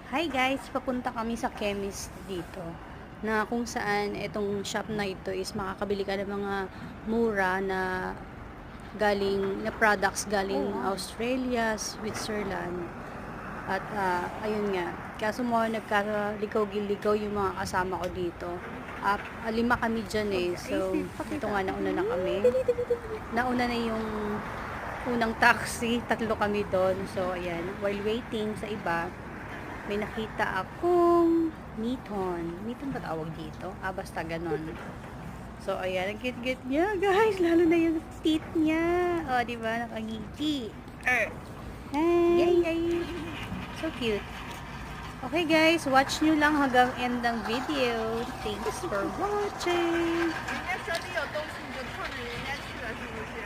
Hi guys, papunta kami sa chemist dito na kung saan itong shop na ito is makakabili ka ng mga mura na products galing Australia, Switzerland. At ayun nga, kaso mo nagkaligaw-ligaw yung mga kasama ko dito. 5 kami dyan eh. So, ito nga nauna na kami. Nauna na yung unang taxi, 3 kami doon. So, ayan, while waiting sa iba, may nakita akong Niton. Niton ba tawag dito? Basta ganon. So, ayan, ang cute-cute niya, guys. Lalo na yung teeth niya. O, diba? Nakangiti. Hi! Yay! So cute. Okay, guys. Watch nyo lang hanggang end ng video. Thanks for watching. 人家手里有东西，你就冲着人家去了，是不是？